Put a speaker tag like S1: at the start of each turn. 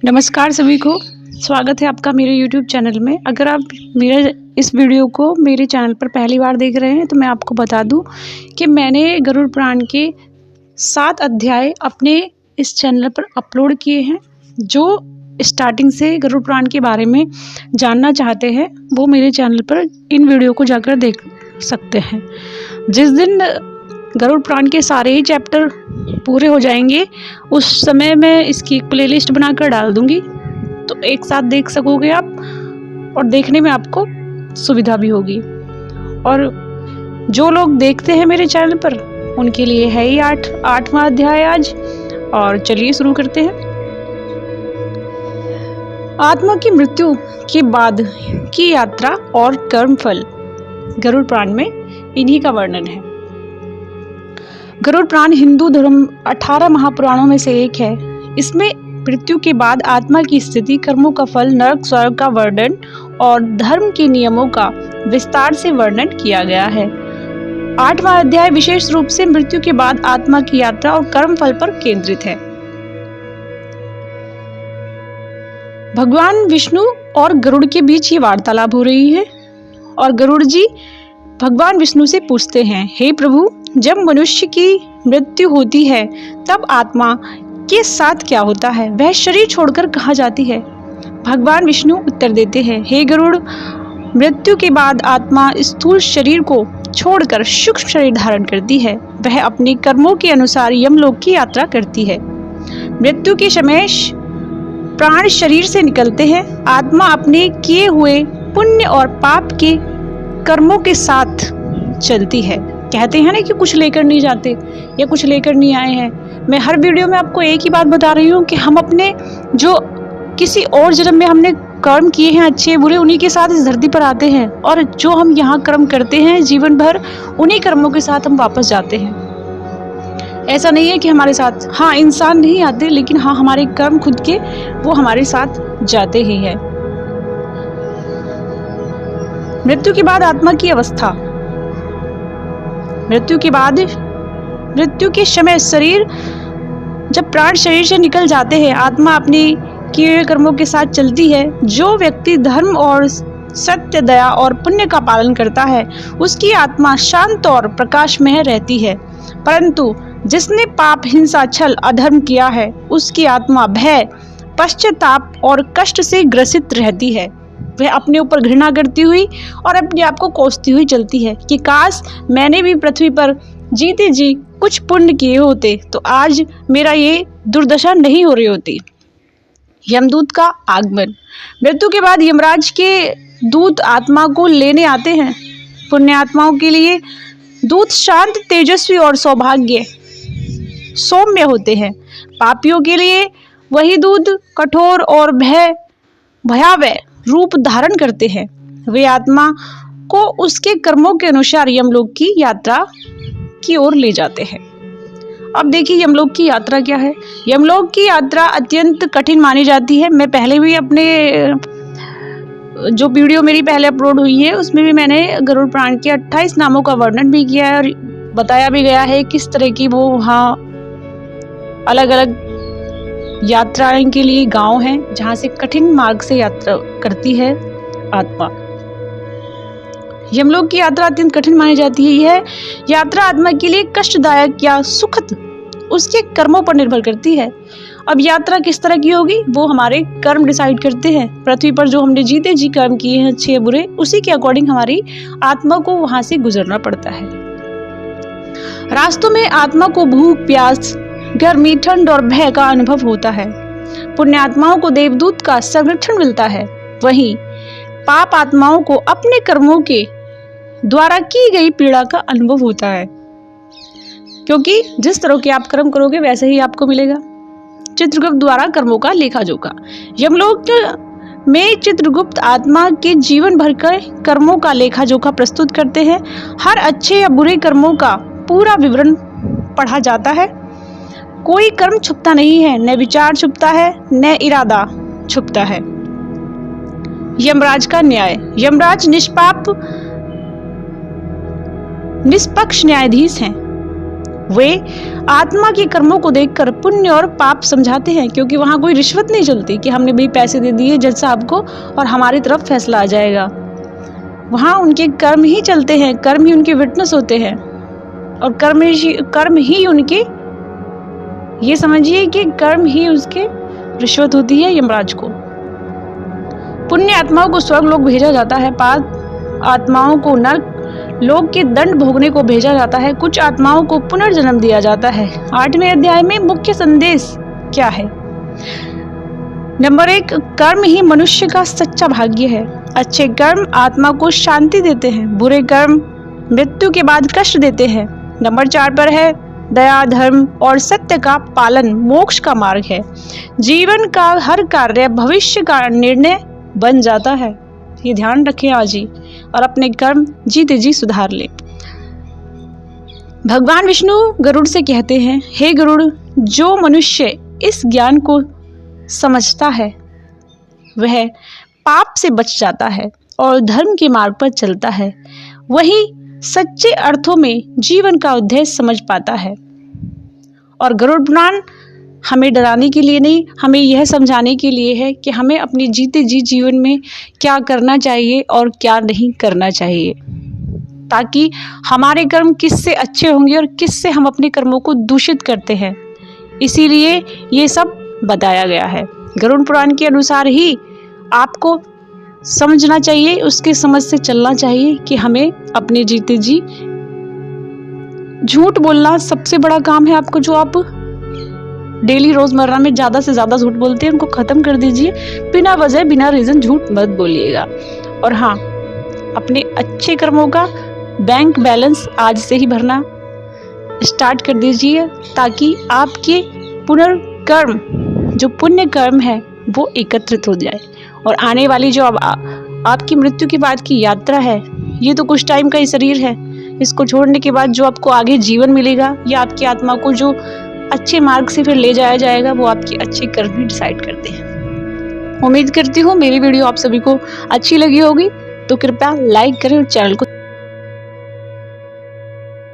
S1: नमस्कार सभी को, स्वागत है आपका मेरे YouTube चैनल में। अगर आप मेरे इस वीडियो को मेरे चैनल पर पहली बार देख रहे हैं तो मैं आपको बता दूं कि मैंने गरुड़ पुराण के 7 अध्याय अपने इस चैनल पर अपलोड किए हैं। जो स्टार्टिंग से गरुड़ पुराण के बारे में जानना चाहते हैं वो मेरे चैनल पर इन वीडियो को जाकर देख सकते हैं। जिस दिन गरुड़ पुराण के सारे ही चैप्टर पूरे हो जाएंगे उस समय मैं इसकी प्लेलिस्ट बनाकर डाल दूंगी, तो एक साथ देख सकोगे आप और देखने में आपको सुविधा भी होगी। और जो लोग देखते हैं मेरे चैनल पर उनके लिए है ही 8वां अध्याय आज। और चलिए शुरू करते हैं। आत्मा की मृत्यु के बाद की यात्रा और कर्मफल गरुड़ पुराण में इन्हीं का वर्णन है। गरुड़ पुराण हिंदू धर्म 18 महापुराणों में से एक है। इसमें मृत्यु के बाद आत्मा की स्थिति, कर्मों का फल, नरक स्वर्ग का वर्णन और धर्म के नियमों का विस्तार से वर्णन किया गया है। 8वां अध्याय विशेष रूप से मृत्यु के बाद आत्मा की यात्रा और कर्म फल पर केंद्रित है। भगवान विष्णु और गरुड़ के बीच ये वार्तालाप हो रही है और गरुड़ जी भगवान विष्णु से पूछते हैं, हे प्रभु, जब मनुष्य की मृत्यु होती है तब आत्मा के साथ क्या होता है? वह शरीर छोड़कर कहाँ जाती है? भगवान विष्णु उत्तर देते हैं, हे गरुड़, मृत्यु के बाद आत्मा स्थूल शरीर को छोड़कर सूक्ष्म शरीर धारण करती है। वह अपने कर्मों के अनुसार यमलोक की यात्रा करती है। मृत्यु के समय प्राण शरीर से निकलते हैं। आत्मा अपने किए हुए पुण्य और पाप के कर्मों के साथ चलती है। कहते हैं ना कि कुछ लेकर नहीं जाते या कुछ लेकर नहीं आए हैं। मैं हर वीडियो में आपको एक ही बात बता रही हूँ कि हम अपने जो किसी और जन्म में हमने कर्म किए हैं अच्छे बुरे, उन्हीं के साथ इस धरती पर आते हैं और जो हम यहाँ कर्म करते हैं जीवन भर उन्हीं कर्मों के साथ हम वापस जाते हैं। ऐसा नहीं है कि हमारे साथ इंसान नहीं आते, लेकिन हमारे कर्म खुद के वो हमारे साथ जाते ही है। मृत्यु के बाद आत्मा की अवस्था। मृत्यु के समय शरीर, जब प्राण शरीर से निकल जाते हैं, आत्मा अपने किए हुए कर्मों के साथ चलती है। जो व्यक्ति धर्म और सत्य, दया और पुण्य का पालन करता है उसकी आत्मा शांत और प्रकाशमय रहती है। परंतु जिसने पाप, हिंसा, छल, अधर्म किया है उसकी आत्मा भय, पश्चाताप और कष्ट से ग्रसित रहती है। वह अपने ऊपर घृणा करती हुई और अपने आप को कोसती हुई चलती है कि काश मैंने भी पृथ्वी पर जीते जी कुछ पुण्य किए होते तो आज मेरा ये दुर्दशा नहीं हो रही होती। यमदूत का आगमन। मृत्यु के बाद यमराज के दूत आत्मा को लेने आते हैं। पुण्य आत्माओं के लिए दूत शांत, तेजस्वी और सौम्य होते हैं। पापियों के लिए वही दूत कठोर और भयावह रूप धारण करते हैं। वे आत्मा को उसके कर्मों के अनुसार यमलोक की यात्रा की ओर ले जाते हैं। अब देखिए यमलोक की यात्रा क्या है। यमलोक की यात्रा अत्यंत कठिन मानी जाती है। मैं पहले भी अपने जो वीडियो मेरी पहले अपलोड हुई है उसमें भी मैंने गरुड़ पुराण के 28 नामों का वर्णन भी किया है और बताया भी गया है किस तरह की वो वहाँ अलग अलग यात्राएं के लिए गांव हैं जहां से कठिन मार्ग से यात्रा करती है आत्मा। यमलोक की यात्रा अत्यंत कठिन मानी जाती है। यह यात्रा आत्मा के लिए कष्टदायक या सुखद उसके कर्मों पर निर्भर करती है। अब यात्रा किस तरह की होगी वो हमारे कर्म डिसाइड करते हैं। पृथ्वी पर जो हमने जीते जी कर्म किए हैं अच्छे बुरे, उसी के अकॉर्डिंग हमारी आत्मा को वहां से गुजरना पड़ता है। रास्तों में आत्मा को भूख, प्यास, गर्मी, ठंड और भय का अनुभव होता है। पुण्य आत्माओं को देवदूत का संरक्षण मिलता है। वहीं पाप आत्माओं को अपने कर्मों के द्वारा की गई पीड़ा का अनुभव होता है, क्योंकि जिस तरह के आप कर्म करोगे वैसे ही आपको मिलेगा। चित्रगुप्त द्वारा कर्मों का लेखा जोखा। यमलोक में चित्रगुप्त आत्मा के जीवन भर के कर्मों का लेखा जोखा प्रस्तुत करते हैं। हर अच्छे या बुरे कर्मों का पूरा विवरण पढ़ा जाता है। कोई कर्म छुपता नहीं है, न विचार छुपता है, न इरादा छुपता है। यमराज का न्याय। यमराज निष्पक्ष न्यायाधीश हैं। वे आत्मा के कर्मों को देखकर पुण्य और पाप समझाते हैं, क्योंकि वहाँ कोई रिश्वत नहीं चलती कि हमने भाई पैसे दे दिए जज साहब को और हमारी तरफ फैसला आ जाएगा। वहाँ उनके कर्म ही चलते हैं, कर्म ही उनके विटनेस होते हैं और कर्म ही उनके, ये समझिए कि कर्म ही उसके रिश्वत होती है यमराज को। पुण्य आत्माओं को स्वर्ग लोक भेजा जाता है, पाप आत्माओं को नरक लोक के दंड भोगने को भेजा जाता है, कुछ आत्माओं को पुनर्जन्म दिया जाता है। 8वें अध्याय में मुख्य संदेश क्या है? नंबर 1, कर्म ही मनुष्य का सच्चा भाग्य है। अच्छे कर्म आत्मा को शांति देते हैं, बुरे कर्म मृत्यु के बाद कष्ट देते हैं। नंबर 4 पर है दया, धर्म और सत्य का पालन मोक्ष का मार्ग है। जीवन का हर कार्य भविष्य का निर्णय बन जाता है। ये ध्यान रखें आज ही और अपने कर्म जीते जी सुधार ले। भगवान विष्णु गरुड़ से कहते हैं, हे गरुड़, जो मनुष्य इस ज्ञान को समझता है वह पाप से बच जाता है और धर्म के मार्ग पर चलता है, वही सच्चे अर्थों में जीवन का उद्देश्य समझ पाता है। और गरुड़ पुराण हमें डराने के लिए नहीं, हमें यह समझाने के लिए है कि हमें अपने जीते जी जीवन में क्या करना चाहिए और क्या नहीं करना चाहिए, ताकि हमारे कर्म किससे अच्छे होंगे और किससे हम अपने कर्मों को दूषित करते हैं। इसीलिए ये सब बताया गया है। गरुड़ पुराण के अनुसार ही आपको समझना चाहिए, उसके समझ से चलना चाहिए कि हमें अपने जीते जी, झूठ बोलना सबसे बड़ा काम है आपको, जो आप डेली रोजमर्रा में ज़्यादा से ज़्यादा झूठ बोलते हैं उनको ख़त्म कर दीजिए। बिना वजह बिना रीज़न झूठ मत बोलिएगा। और हाँ, अपने अच्छे कर्मों का बैंक बैलेंस आज से ही भरना स्टार्ट कर दीजिए, ताकि आपके पुनर्कर्म, जो पुण्य कर्म है, वो एकत्रित हो जाए। और आने वाली जो आपकी मृत्यु के बाद की यात्रा है, ये तो कुछ टाइम का ही शरीर है, इसको छोड़ने के बाद जो आपको आगे जीवन मिलेगा या आपकी आत्मा को जो अच्छे मार्ग से फिर ले जाया जाएगा, वो आपके अच्छे कर्म ही डिसाइड करते हैं। उम्मीद करती हूँ मेरी वीडियो आप सभी को अच्छी लगी होगी, तो कृपया लाइक करें और चैनल को